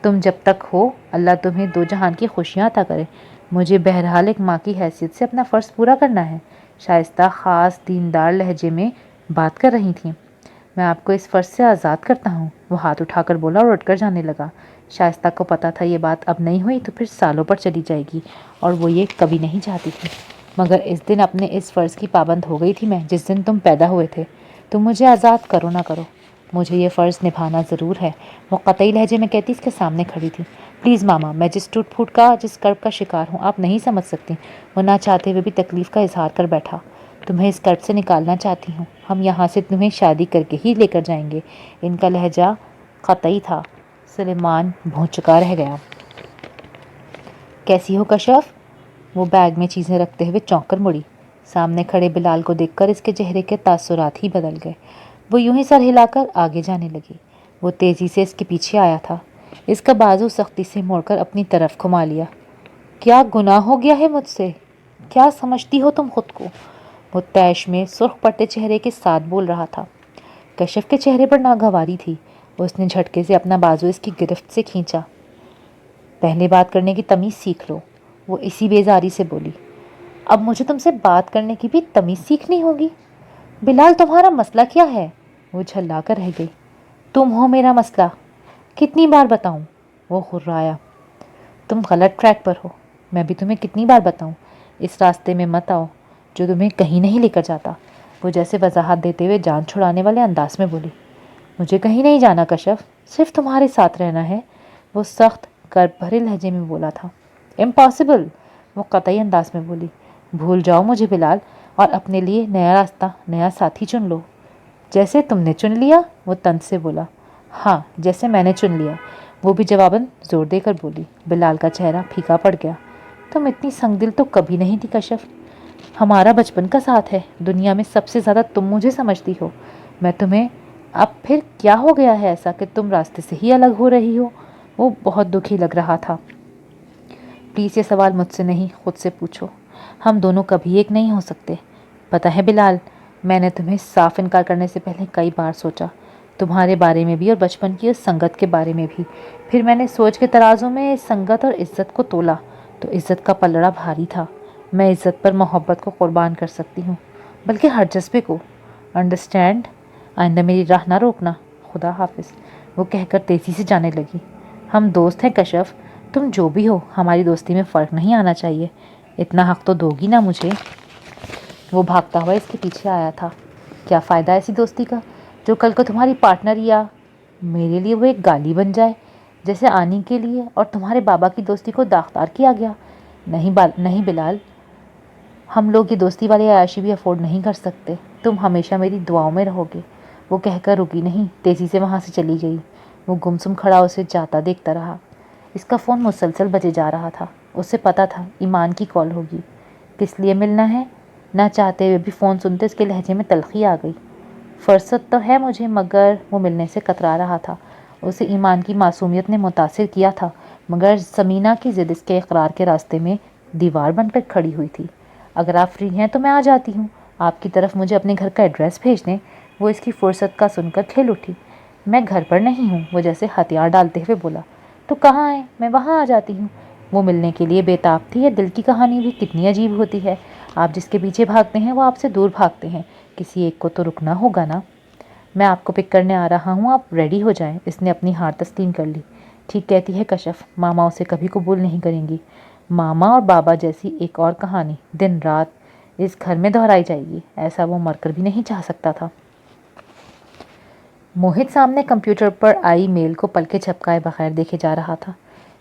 تم جب تک ہو اللہ تمہیں 2 جہان کی خوشیاں عطا کرے۔ مجھے بہرحال ایک ماں کی حیثیت سے اپنا فرض پورا کرنا ہے۔ شائستہ خاص دیندار لہجے میں بات کر رہی تھیں۔ میں آپ کو اس فرض سے آزاد کرتا ہوں، وہ ہاتھ اٹھا کر بولا اور اٹھ کر جانے لگا۔ شائستہ کو پتا تھا یہ بات اب نہیں ہوئی تو پھر سالوں پر چلی جائے گی اور وہ یہ کبھی نہیں چاہتی تھی۔ مگر اس دن اپنے اس فرض کی پابند ہو گئی تھی میں جس دن تم پیدا ہوئے تھے۔ تم مجھے آزاد کرو نہ کرو، مجھے یہ فرض نبھانا ضرور ہے، وہ قطعی لہجے میں کہتی اس کے سامنے کھڑی تھی۔ پلیز ماما، میں جس ٹوٹ پھوٹ کا، جس کرب کا شکار ہوں آپ نہیں سمجھ سکتی۔ وہ نہ چاہتے ہوئے بھی تکلیف کا اظہار کر بیٹھا۔ تمہیں اس کرب سے نکالنا چاہتی ہوں، ہم یہاں سے تمہیں شادی کر کے ہی لے کر جائیں گے۔ ان کا لہجہ قطعی تھا۔ سلیمان بھون چکا رہ گیا۔ کیسی ہو کشف؟ وہ بیگ میں چیزیں رکھتے ہوئے چونک کر مڑی۔ سامنے کھڑے بلال کو دیکھ کر اس کے چہرے کے تاثرات ہی بدل گئے۔ وہ یوں ہی سر ہلا کر آگے جانے لگی۔ وہ تیزی سے اس کے پیچھے آیا تھا، اس کا بازو سختی سے موڑ کر اپنی طرف گھما لیا۔ کیا گناہ ہو گیا ہے مجھ سے؟ کیا سمجھتی ہو تم خود کو؟ وہ طیش میں سرخ پٹے چہرے کے ساتھ بول رہا تھا۔ کشف کے چہرے پر ناگواری تھی۔ اس نے جھٹکے سے اپنا بازو اس کی گرفت سے کھینچا۔ پہلے بات کرنے کی تمیز سیکھ لو، وہ اسی بیزاری سے بولی۔ اب مجھے تم سے بات کرنے کی بھی تمیز سیکھنی ہوگی؟ بلال تمہارا مسئلہ کیا ہے؟ وہ جھلا کر رہ گئی۔ تم ہو میرا مسئلہ، کتنی بار بتاؤں؟ وہ غرایا۔ تم غلط ٹریک پر ہو، میں بھی تمہیں کتنی بار بتاؤں، اس راستے میں مت آؤ جو تمہیں کہیں نہیں لے کر جاتا، وہ جیسے وضاحت دیتے ہوئے جان چھڑانے والے انداز میں بولی۔ مجھے کہیں نہیں جانا کشف، صرف تمہارے ساتھ رہنا ہے، وہ سخت کرب بھرے لہجے میں بولا تھا۔ امپاسبل، وہ قطعی انداز میں بولی۔ بھول جاؤ مجھے بلال اور اپنے لیے نیا راستہ، نیا ساتھی چن لو۔ جیسے تم نے چن لیا، وہ طنز سے بولا۔ ہاں، جیسے میں نے چن لیا، وہ بھی جواباً زور دے کر بولی۔ بلال کا چہرہ پھیکا پڑ گیا۔ تم اتنی سنگ دل تو کبھی نہیں تھی کشف، ہمارا بچپن کا ساتھ ہے، دنیا میں سب سے زیادہ تم مجھے سمجھتی ہو، میں تمہیں، اب پھر کیا ہو گیا ہے ایسا کہ تم راستے سے ہی الگ ہو رہی ہو؟ وہ بہت دکھی لگ رہا تھا۔ پلیز یہ سوال مجھ سے نہیں، خود سے پوچھو، ہم دونوں کبھی ایک نہیں ہو سکتے۔ پتہ ہے بلال، میں نے تمہیں صاف انکار کرنے سے پہلے کئی بار سوچا، تمہارے بارے میں بھی اور بچپن کی اس سنگت کے بارے میں بھی۔ پھر میں نے سوچ کے ترازو میں اس سنگت اور عزت کو تولا تو عزت کا پلڑا بھاری تھا۔ میں عزت پر محبت کو قربان کر سکتی ہوں، بلکہ ہر جذبے کو، انڈرسٹینڈ؟ آئندہ میری راہ نہ روکنا، خدا حافظ، وہ کہہ کر تیزی سے جانے لگی۔ ہم دوست ہیں کشف، تم جو بھی ہو ہماری دوستی میں فرق نہیں آنا چاہیے، اتنا حق تو دو گی نا مجھے؟ وہ بھاگتا ہوا اس کے پیچھے آیا تھا۔ کیا فائدہ ایسی دوستی کا جو کل کو تمہاری پارٹنر یا میرے لیے وہ ایک گالی بن جائے، جیسے آنی کے لیے اور تمہارے بابا کی دوستی کو داغدار کیا گیا؟ نہیں بلال، ہم لوگ یہ دوستی والی عیاشی بھی افورڈ نہیں کر سکتے، تم ہمیشہ میری دعاؤں میں رہو گے۔ وہ کہہ کر رکی نہیں، تیزی سے وہاں سے چلی گئی۔ وہ گمسم کھڑا اسے جاتا دیکھتا رہا۔ اس کا فون مسلسل بجے جا رہا تھا، اسے پتا تھا ایمان کی کال ہوگی۔ کس لیے ملنا ہے؟ نہ چاہتے ہوئے بھی فون سنتے اس کے لہجے میں تلخی آ گئی۔ فرصت تو ہے مجھے، مگر وہ ملنے سے کترا رہا تھا۔ اسے ایمان کی معصومیت نے متاثر کیا تھا، مگر سمینہ کی ضد اس کے اقرار کے راستے میں دیوار بن کر کھڑی ہوئی تھی۔ اگر آپ فری ہیں تو میں آ جاتی ہوں، آپ کی طرف مجھے اپنے گھر کا ایڈریس بھیج دیں۔ وہ اس کی فرصت کا سن کر کھل اٹھی۔ میں گھر پر نہیں ہوں، وہ جیسے ہتھیار ڈالتے ہوئے بولا۔ تو کہاں ہے؟ میں وہاں آ جاتی ہوں۔ وہ ملنے کے لیے بے تاب تھی۔ یہ دل کی کہانی بھی کتنی عجیب ہوتی ہے، آپ جس کے پیچھے بھاگتے ہیں وہ آپ سے دور بھاگتے ہیں، کسی ایک کو تو رکنا ہوگا نا۔ میں آپ کو پک کرنے آ رہا ہوں، آپ ریڈی ہو جائیں۔ اس نے اپنی ہار تسلیم کر لی۔ ٹھیک کہتی ہے کشف، ماما اسے کبھی قبول نہیں کریں گی۔ ماما اور بابا جیسی ایک اور کہانی دن رات اس گھر میں دہرائی جائے گی، ایسا وہ مر کر بھی نہیں چاہ سکتا تھا۔ موہت سامنے کمپیوٹر پر آئی میل کو پلکیں جھپکائے بغیر دیکھے جا رہا تھا۔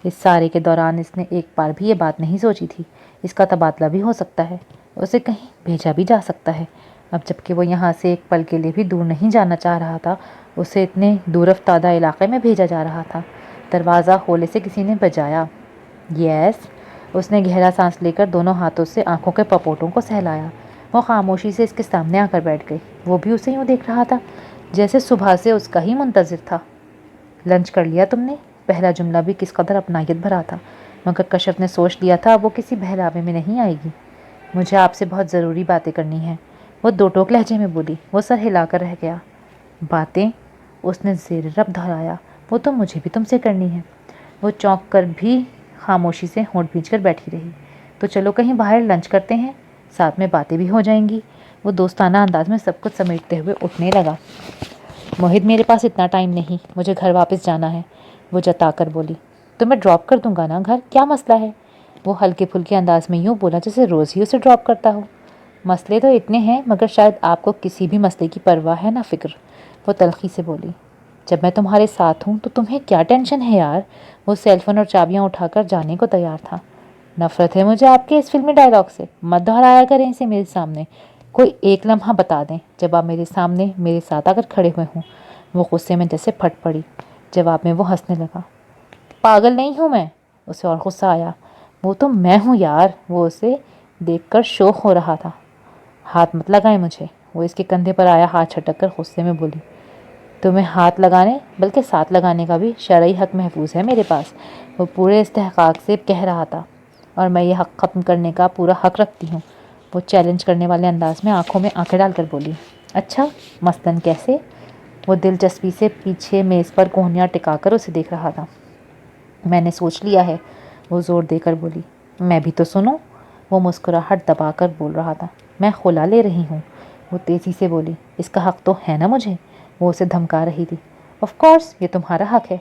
اس سارے کے دوران اس نے ایک بار بھی یہ بات نہیں سوچی تھی، اس کا تبادلہ بھی ہو سکتا ہے، اسے کہیں بھیجا بھی جا سکتا ہے۔ اب جبکہ وہ یہاں سے ایک پل کے لیے بھی دور نہیں جانا چاہ رہا تھا، اسے اتنے دور افتادہ علاقے میں بھیجا جا رہا تھا۔ دروازہ ہولے سے کسی نے بجایا۔ یس، اس نے گہرا سانس لے کر دونوں ہاتھوں سے آنکھوں کے پپوٹوں کو سہلایا۔ وہ خاموشی سے اس کے سامنے آ کر بیٹھ گئی۔ وہ بھی اسے یوں دیکھ رہا تھا جیسے صبح سے اس کا ہی منتظر تھا۔ لنچ کر لیا تم نے؟ پہلا جملہ بھی کس قدر اپنائیت بھرا تھا، مگر کشف نے سوچ لیا تھا وہ کسی بہلاوے میں نہیں آئے گی۔ مجھے آپ سے بہت ضروری باتیں کرنی ہیں، وہ دو ٹوک لہجے میں بولی۔ وہ سر ہلا کر رہ گیا۔ باتیں؟ اس نے زیر رب دہرایا۔ وہ تو مجھے بھی تم سے کرنی ہے۔ وہ چونک کر بھی خاموشی سے ہونٹ بھینچ کر بیٹھی رہی۔ تو چلو کہیں باہر لنچ کرتے ہیں، ساتھ میں باتیں بھی ہو جائیں گی۔ وہ دوستانہ انداز میں سب کچھ سمیٹتے ہوئے اٹھنے لگا۔ موہت، میرے پاس اتنا ٹائم نہیں، مجھے گھر واپس جانا ہے، وہ جتا کر بولی۔ تو میں ڈراپ کر دوں گا نا گھر، کیا مسئلہ ہے؟ وہ ہلکے پھلکے انداز میں یوں بولا جیسے روز ہی اسے ڈراپ کرتا ہو۔ مسئلے تو اتنے ہیں، مگر شاید آپ کو کسی بھی مسئلے کی پرواہ ہے نہ فکر، وہ تلخی سے بولی۔ جب میں تمہارے ساتھ ہوں تو تمہیں کیا ٹینشن ہے یار؟ وہ سیل فون اور چابیاں اٹھا کر جانے کو تیار تھا۔ نفرت ہے مجھے آپ کے اس فلمی ڈائلاگ سے، مت دہرایا کریں اسے میرے سامنے۔ کوئی ایک لمحہ بتا دیں جب آپ میرے سامنے میرے ساتھ آ کر کھڑے ہوئے ہوں۔ وہ غصے میں جیسے پھٹ پڑی۔ جواب میں وہ ہنسنے لگا۔ پاگل نہیں ہوں میں، اسے اور غصہ آیا۔ وہ تو میں ہوں یار، وہ اسے دیکھ کر شوق ہو رہا تھا۔ ہاتھ مت لگائیں مجھے، وہ اس کے کندھے پر آیا ہاتھ چھٹک کر غصے میں بولی۔ تمہیں ہاتھ لگانے بلکہ ساتھ لگانے کا بھی شرعی حق محفوظ ہے میرے پاس، وہ پورے استحقاق سے کہہ رہا تھا، اور میں یہ حق ختم کرنے کا پورا حق رکھتی ہوں۔ وہ چیلنج کرنے والے انداز میں آنکھوں میں آنکھیں ڈال کر بولی۔ اچھا، مثلاً کیسے؟ وہ دلچسپی سے پیچھے میز پر کوہنیاں ٹکا کر اسے دیکھ رہا تھا۔ میں نے سوچ لیا ہے، وہ زور دے کر بولی۔ میں بھی تو سنوں، وہ مسکراہٹ دبا کر بول رہا تھا۔ میں خلا لے رہی ہوں، وہ تیزی سے بولی۔ اس کا حق تو ہے نا مجھے، وہ اسے دھمکا رہی تھی۔ آف کورس، یہ تمہارا حق ہے۔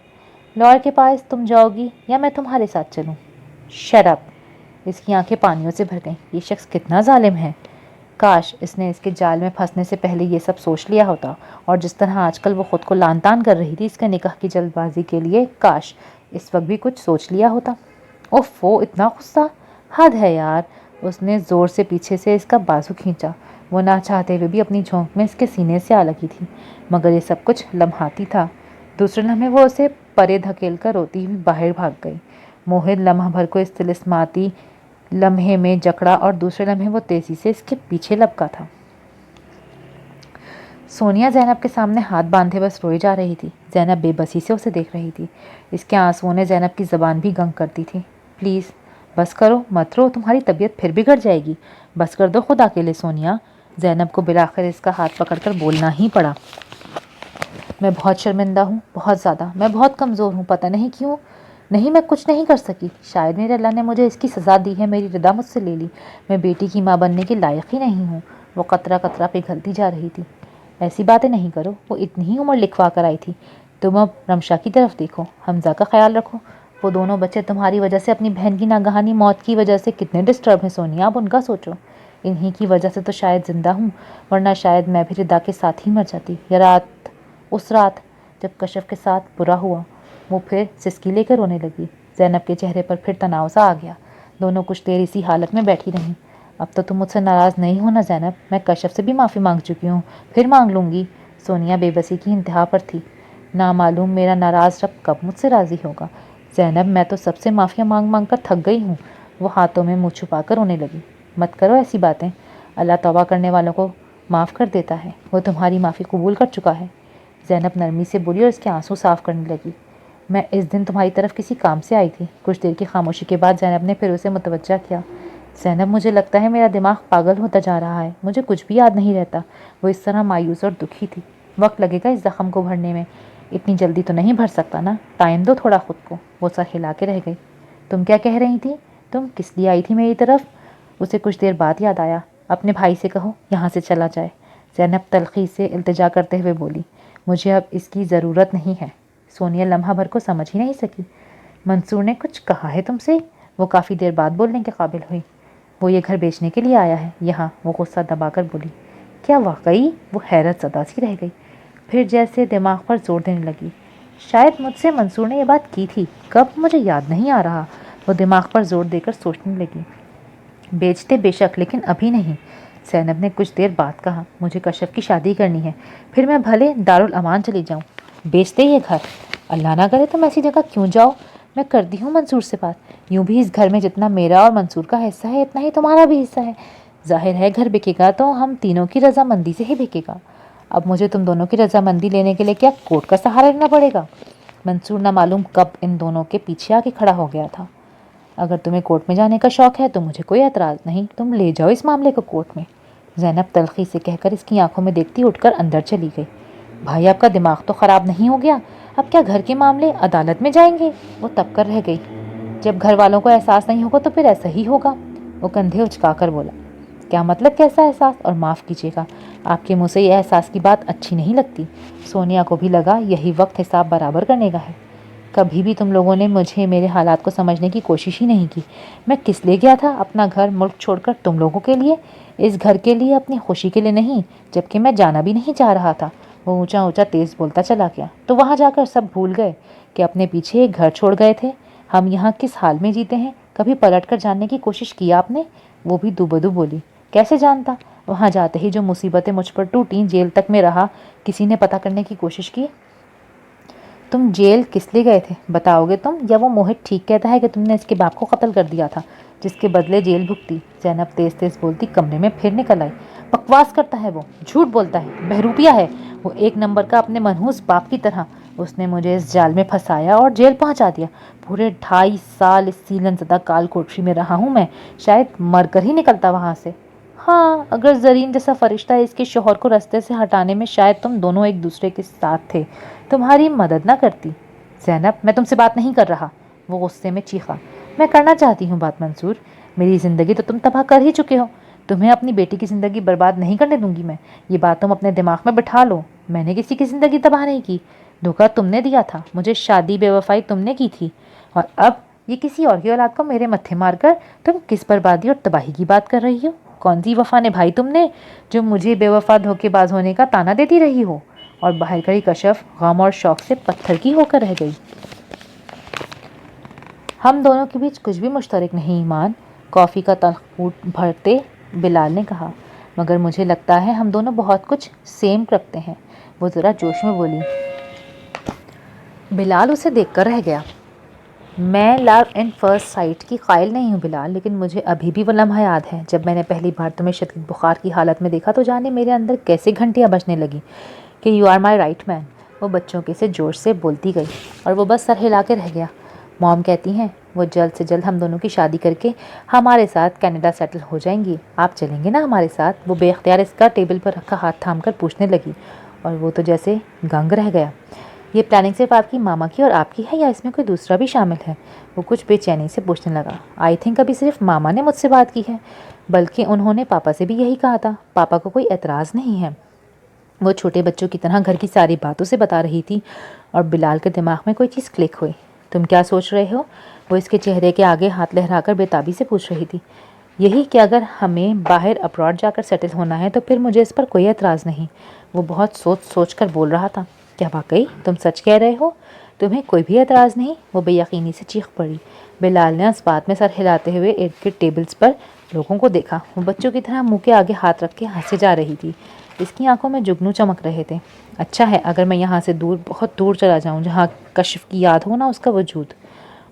لائر کے پاس تم جاؤ گی یا میں تمہارے ساتھ چلوں؟ شٹ اپ، اس کی آنکھیں پانیوں سے بھر گئیں۔ یہ شخص کتنا ظالم ہے۔ کاش اس نے اس کے جال میں پھنسنے سے پہلے یہ سب سوچ لیا ہوتا، اور جس طرح آج کل وہ خود کو لان تان کر رہی تھی اس کے نکاح کی جلد بازی کے لیے، کاش اس وقت بھی کچھ سوچ لیا ہوتا۔ اوفو، اتنا غصہ، حد ہے یار۔ اس نے زور سے پیچھے سے اس کا بازو کھینچا۔ وہ نہ چاہتے ہوئے بھی اپنی جھونک میں اس کے سینے سے آ لگی تھی، مگر یہ سب کچھ لمحاتی تھا۔ دوسرے لمحے وہ اسے پرے دھکیل کر روتی ہوئی باہر بھاگ گئی۔ موہت لمحہ بھر کو اس طلسماتی لمحے میں جکڑا، اور دوسرے لمحے وہ تیزی سے اس کے پیچھے لپکا تھا۔ سونیا زینب کے سامنے ہاتھ باندھے بس روئی جا رہی تھی۔ زینب بے بسی سے اسے دیکھ رہی تھی۔ اس کے آنسوؤں نے زینب کی زبان بھی گنگ کرتی تھی۔ پلیز بس کرو، مت رو، تمہاری طبیعت پھر بگڑ جائے گی۔ بس کر دو خدا کے لیے سونیا۔ زینب کو بالآخر اس کا ہاتھ پکڑ کر بولنا ہی پڑا۔ میں بہت شرمندہ ہوں، بہت زیادہ، میں بہت کمزور ہوں، پتہ نہیں کیوں۔ نہیں، میں کچھ نہیں کر سکی، شاید میرے اللہ نے مجھے اس کی سزا دی ہے، میری ردا مجھ سے لے لی، میں بیٹی کی ماں بننے کے لائق ہی نہیں ہوں۔ وہ قطرہ قطرہ پگھلتی جا رہی تھی۔ ایسی باتیں نہیں کرو، وہ اتنی ہی عمر لکھوا کر آئی تھی۔ تم اب رمشا کی طرف دیکھو، حمزہ کا خیال رکھو، وہ دونوں بچے تمہاری وجہ سے، اپنی بہن کی ناگہانی موت کی وجہ سے کتنے ڈسٹرب ہیں سونیا، اب ان کا سوچو۔ انہی کی وجہ سے تو شاید زندہ ہوں، ورنہ شاید میں بھی ردا کے ساتھ ہی مر جاتی۔ اس رات جب کشف کے ساتھ برا ہوا، وہ پھر سسکی لے کر رونے لگی۔ زینب کے چہرے پر پھر تناؤ سا آ گیا۔ دونوں کچھ دیر اسی حالت میں بیٹھی رہیں۔ اب تو تم مجھ سے ناراض نہیں ہونا زینب، میں کشف سے بھی معافی مانگ چکی ہوں، پھر مانگ لوں گی۔ سونیا بے بسی کی انتہا پر تھی۔ نامعلوم میرا ناراض رب کب مجھ سے راضی ہوگا۔ زینب، میں تو سب سے معافیاں مانگ مانگ کر تھک گئی ہوں۔ وہ ہاتھوں میں منہ چھپا کر رونے لگی۔ مت کرو ایسی باتیں، اللہ توبہ کرنے والوں کو معاف کر دیتا ہے، وہ تمہاری معافی قبول کر چکا ہے۔ زینب نرمی سے بولی اور اس کے آنسو صاف کرنے لگی۔ میں اس دن تمہاری طرف کسی کام سے آئی تھی۔ کچھ دیر کی خاموشی کے بعد زینب نے پھر اسے متوجہ کیا۔ زینب، مجھے لگتا ہے میرا دماغ پاگل ہوتا جا رہا ہے، مجھے کچھ بھی یاد نہیں رہتا۔ وہ اس طرح مایوس اور دکھی تھی۔ وقت لگے گا اس زخم کو بھرنے میں، اتنی جلدی تو نہیں بھر سکتا نا، ٹائم دو تھوڑا خود کو۔ وہ سر ہلا کے رہ گئی۔ تم کیا کہہ رہی تھی؟ تم کس لیے آئی تھی میری طرف؟ اسے کچھ دیر بعد یاد آیا۔ اپنے بھائی سے کہو یہاں سے چلا جائے۔ زینب تلخی سے التجا کرتے ہوئے بولی، مجھے اب اس کی ضرورت نہیں ہے۔ سونیا لمحہ بھر کو سمجھ ہی نہیں سکی۔ منصور نے کچھ کہا ہے تم سے؟ وہ کافی دیر بعد بولنے کے قابل ہوئی۔ وہ یہ گھر بیچنے کے لیے آیا ہے یہاں، وہ غصہ دبا کر بولی۔ کیا واقعی؟ وہ حیرت زدہ سی رہ گئی، پھر جیسے دماغ پر زور دینے لگی۔ شاید مجھ سے منصور نے یہ بات کی تھی، کب مجھے یاد نہیں آ رہا۔ وہ دماغ پر زور دے کر سوچنے لگی۔ بیچتے بے شک، لیکن ابھی نہیں۔ زینب نے کچھ دیر بعد کہا، مجھے کشف کی شادی کرنی ہے، پھر میں بھلے دارالامان چلی جاؤں۔ بیچتے یہ گھر؟ اللہ نہ کرے تم ایسی جگہ کیوں جاؤ، میں کرتی ہوں منصور سے بات۔ یوں بھی اس گھر میں جتنا میرا اور منصور کا حصہ ہے اتنا ہی تمہارا بھی حصہ ہے۔ ظاہر ہے گھر بکے گا تو ہم تینوں کی رضامندی سے ہی بکے گا۔ اب مجھے تم دونوں کی رضامندی لینے کے لیے کیا کورٹ کا سہارا لینا پڑے گا؟ منصور نہ معلوم کب ان دونوں کے پیچھے آ کے کھڑا ہو گیا تھا۔ اگر تمہیں کورٹ میں جانے کا شوق ہے تو مجھے کوئی اعتراض نہیں، تم لے جاؤ اس معاملے کو کورٹ میں۔ زینب تلخی سے کہہ کر اس کی آنکھوں میں دیکھتی اٹھ کر اندر چلی گئی۔ بھائی آپ کا دماغ تو خراب نہیں ہو گیا؟ اب کیا گھر کے معاملے عدالت میں جائیں گے؟ وہ تب کر رہ گئی۔ جب گھر والوں کو احساس نہیں ہوگا تو پھر ایسا ہی ہوگا۔ وہ کندھے اچکا کر بولا۔ کیا مطلب کیسا احساس؟ اور معاف کیجیے گا، آپ کے منہ سے یہ احساس کی بات اچھی نہیں لگتی۔ سونیا کو بھی لگا یہی وقت حساب برابر کرنے کا ہے۔ کبھی بھی تم لوگوں نے مجھے میرے حالات کو سمجھنے کی کوشش ہی نہیں کی۔ میں کس لیے گیا تھا اپنا گھر ملک چھوڑ کر؟ تم لوگوں کے لیے، اس گھر کے لیے، اپنی خوشی کے لیے نہیں، جبکہ میں جانا بھی نہیں چاہ رہا تھا۔ وہ اونچا اونچا تیز بولتا چلا گیا۔ تو وہاں جا کر سب بھول گئے کہ اپنے پیچھے ایک گھر چھوڑ گئے تھے؟ ہم یہاں کس حال میں جیتے ہیں، کبھی پلٹ کر جاننے کی کوشش کی آپ نے؟ وہ بھی دوبدو بولی۔ کیسے جانتا؟ وہاں جاتے ہی جو مصیبتیں مجھ پر ٹوٹیں، جیل تک میں رہا، کسی نے پتہ کرنے کی کوشش کی؟ تم جیل کس لیے گئے تھے بتاؤ گے تم، یا وہ موہت ٹھیک کہتا ہے کہ تم نے اس کے باپ کو قتل کر دیا تھا جس کے بدلے جیل بھگتی؟ زینب تیز تیز بولتی کمرے میں پھر نکل آئی۔ بکواس کرتا ہے وہ، جھوٹ بولتا ہے، بہروپیہ ہے وہ، ایک نمبر کا اپنے منحوس باپ کی طرح۔ اس نے مجھے اس جال میں پھنسایا اور جیل پہنچا دیا۔ پورے 2.5 سال اس سیلن زدہ کال کوٹری میں رہا ہوں میں، شاید مر کر ہی نکلتا وہاں سے۔ ہاں، اگر زرین جیسا فرشتہ اس کے شوہر کو رستے سے ہٹانے میں شاید تم دونوں ایک دوسرے کے ساتھ تھے، تمہاری مدد نہ کرتی۔ زینب، میں تم سے بات نہیں کر رہا۔ وہ غصے میں چیخا۔ میں کرنا چاہتی ہوں بات منصور، میری زندگی تو تم تباہ کر ہی چکے ہو، تمہیں اپنی بیٹی کی زندگی برباد نہیں کرنے دوں گی میں، یہ بات تم اپنے دماغ میں بٹھا لو۔ میں نے کسی کی زندگی تباہ نہیں کی، دھوکہ تم نے دیا تھا مجھے، شادی بے وفائی تم نے کی تھی، اور اب یہ کسی اور کی اولاد کو میرے متھے مار کر تم کس بربادی اور تباہی کی بات کر رہی ہو؟ کون سی وفا نبھائی تم نے جو مجھے بے وفا دھوکے باز ہونے کا تانا دیتی رہی ہو؟ اور باہر کھڑی کشف غم اور شوق سے پتھر کی ہو کر رہ گئی۔ ہم دونوں کے بیچ کچھ بھی مشترک نہیں ایمان، کافی کا تلخ گھونٹ بھرتے بلال نے کہا، مگر مجھے لگتا ہے ہم دونوں بہت کچھ سیم رکھتے ہیں۔ وہ ذرا جوش میں بولی۔ بلال اسے دیکھ کر رہ گیا۔ میں لو اینڈ فرسٹ سائٹ کی قائل نہیں ہوں بلال، لیکن مجھے ابھی بھی وہ لمحہ یاد ہے جب میں نے پہلی بار تمہیں شدید بخار کی حالت میں دیکھا، تو جانے میرے اندر کیسے گھنٹیاں بجنے لگی کہ یو آر مائی رائٹ مین۔ وہ بچوں کے سے جوش سے بولتی گئی اور وہ بس سر ہلا کے رہ گیا۔ موم کہتی ہیں وہ جلد سے جلد ہم دونوں کی شادی کر کے ہمارے ساتھ کینیڈا سیٹل ہو جائیں گی، آپ چلیں گے نا ہمارے ساتھ؟ وہ بے اختیار اس کا ٹیبل پر رکھا ہاتھ تھام کر پوچھنے لگی، اور وہ تو جیسے گنگ رہ گیا۔ یہ پلاننگ صرف آپ کی ماما کی اور آپ کی ہے یا اس میں کوئی دوسرا بھی شامل ہے؟ وہ کچھ بے چینی سے پوچھنے لگا۔ آئی تھنک ابھی صرف ماما نے مجھ سے بات کی ہے، بلکہ انہوں نے پاپا سے بھی یہی کہا تھا، پاپا کو کوئی اعتراض نہیں ہے۔ وہ چھوٹے بچوں کی طرح گھر کی ساری باتوں سے بتا رہی تھی، اور بلال کے دماغ میں کوئی چیز کلک ہوئی۔ تم کیا سوچ رہے ہو؟ وہ اس کے چہرے کے آگے ہاتھ لہرا کر بےتابی سے پوچھ رہی تھی۔ یہی کہ اگر ہمیں باہر ابراڈ جا کر سیٹل ہونا ہے تو پھر مجھے اس پر کوئی اعتراض نہیں۔ وہ بہت سوچ سوچ کر بول رہا تھا۔ کیا واقعی تم سچ کہہ رہے ہو؟ تمہیں کوئی بھی اعتراض نہیں؟ وہ بے یقینی سے چیخ پڑی۔ بلال نے اس بات میں سر ہلاتے ہوئے ارد گرد ٹیبلز پر لوگوں کو دیکھا۔ وہ بچوں کی طرح منہ کے آگے ہاتھ رکھ کے ہنسے جا رہی تھی۔ اس کی آنکھوں میں جگنو چمک رہے تھے۔ اچھا ہے اگر میں یہاں سے دور، بہت دور چلا جاؤں، جہاں کشف کی یاد ہو نہ اس کا وجود۔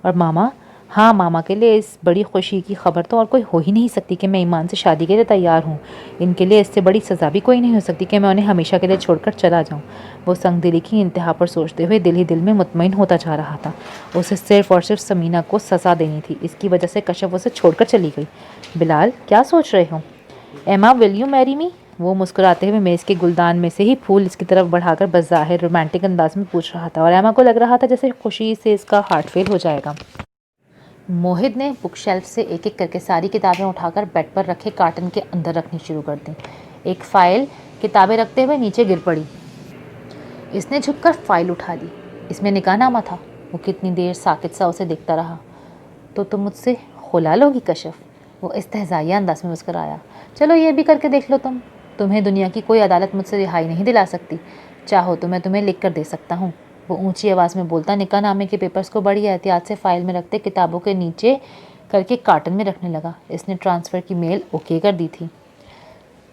اور ماما؟ ہاں ماما کے لیے اس بڑی خوشی کی خبر تو اور کوئی ہو ہی نہیں سکتی کہ میں ایمان سے شادی کے لیے تیار ہوں۔ ان کے لیے اس سے بڑی سزا بھی کوئی نہیں ہو سکتی کہ میں انہیں ہمیشہ کے لیے چھوڑ کر چلا جاؤں۔ وہ سنگ دلی کی انتہا پر سوچتے ہوئے دل ہی دل میں مطمئن ہوتا جا رہا تھا۔ اسے صرف اور صرف سمینہ کو سزا دینی تھی، اس کی وجہ سے کشف اسے چھوڑ کر چلی گئی۔ بلال کیا سوچ رہے ہو؟ ایما ول یو میری می؟ وہ مسکراتے ہوئے میز کے گلدان میں سے ہی پھول اس کی طرف بڑھا کر بظاہر رومانٹک انداز میں پوچھ رہا تھا، اور ایما کو لگ رہا تھا جیسے خوشی سے اس کا ہارٹ فیل ہو جائے گا۔ موہد نے بک شیلف سے ایک ایک کر کے ساری کتابیں اٹھا کر بیڈ پر رکھے کارٹن کے اندر رکھنی شروع کر دیں۔ ایک فائل کتابیں رکھتے ہوئے نیچے گر پڑی۔ اس نے جھک کر فائل اٹھا لی۔ اس میں نکاح نامہ تھا۔ وہ کتنی دیر ساکت سا اسے دیکھتا رہا۔ تو تم مجھ سے خلا لو گی کشف؟ وہ استہزائیہ انداز میں مسکرایا۔ چلو یہ بھی کر کے دیکھ لو تمہیں دنیا کی کوئی عدالت مجھ سے رہائی نہیں دلا سکتی۔ چاہو تو میں تمہیں لکھ کر دے سکتا ہوں۔ وہ اونچی آواز میں بولتا نکاح نامے کے پیپرز کو بڑی احتیاط سے فائل میں رکھتے کتابوں کے نیچے کر کے کارٹن میں رکھنے لگا۔ اس نے ٹرانسفر کی میل اوکے کر دی تھی۔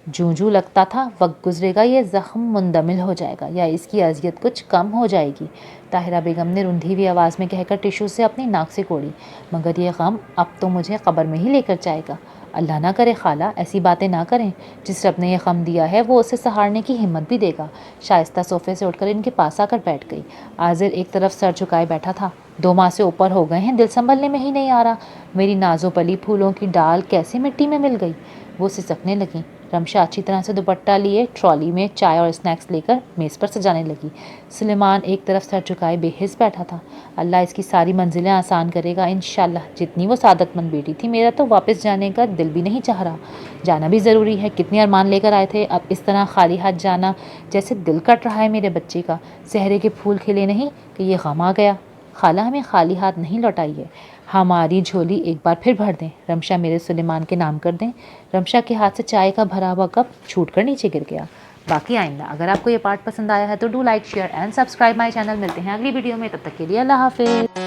جوں لگتا تھا وقت گزرے گا یہ زخم مندمل ہو جائے گا یا اس کی اذیت کچھ کم ہو جائے گی۔ طاہرہ بیگم نے رندھی ہوئی آواز میں کہہ کر ٹیشو سے اپنی ناک سے کوڑی۔ مگر یہ غم اب تو مجھے قبر میں ہی لے کر جائے گا۔ اللہ نہ کرے خالہ ایسی باتیں نہ کریں۔ جس رب نے یہ غم دیا ہے وہ اسے سہارنے کی ہمت بھی دے گا۔ شائستہ صوفے سے اٹھ کر ان کے پاس آ کر بیٹھ گئی۔ عاذر ایک طرف سر جھکائے بیٹھا تھا۔ 2 ماہ سے اوپر ہو گئے ہیں، دل سنبھلنے میں ہی نہیں آ رہا۔ میری نازو پلی پھولوں کی ڈال کیسے مٹی میں مل گئی؟ وہ سسکنے لگی۔ رمشا اچھی طرح سے دوپٹہ لیے ٹرالی میں چائے اور اسنیکس لے کر میز پر سجانے لگی۔ سلیمان ایک طرف سر جھکائے بے حس بیٹھا تھا۔ اللہ اس کی ساری منزلیں آسان کرے گا انشاءاللہ۔ جتنی وہ سعادت مند بیٹی تھی، میرا تو واپس جانے کا دل بھی نہیں چاہ رہا۔ جانا بھی ضروری ہے، کتنے ارمان لے کر آئے تھے، اب اس طرح خالی ہاتھ جانا جیسے دل کٹ رہا ہے میرے بچے کا۔ صحرے کے پھول کھلے نہیں کہ یہ غم آ گیا۔ خالہ ہمیں خالی ہاتھ نہیں لوٹائیے، ہماری جھولی ایک بار پھر بھر دیں۔ رمشا میرے سلیمان کے نام کر دیں۔ رمشا کے ہاتھ سے چائے کا بھرا ہوا کپ چھوٹ کر نیچے گر گیا۔ باقی آئندہ اگر آپ کو یہ پارٹ پسند آیا ہے تو do like share and subscribe my channel. ملتے ہیں اگلی ویڈیو میں، تب تک کے لیے اللہ حافظ۔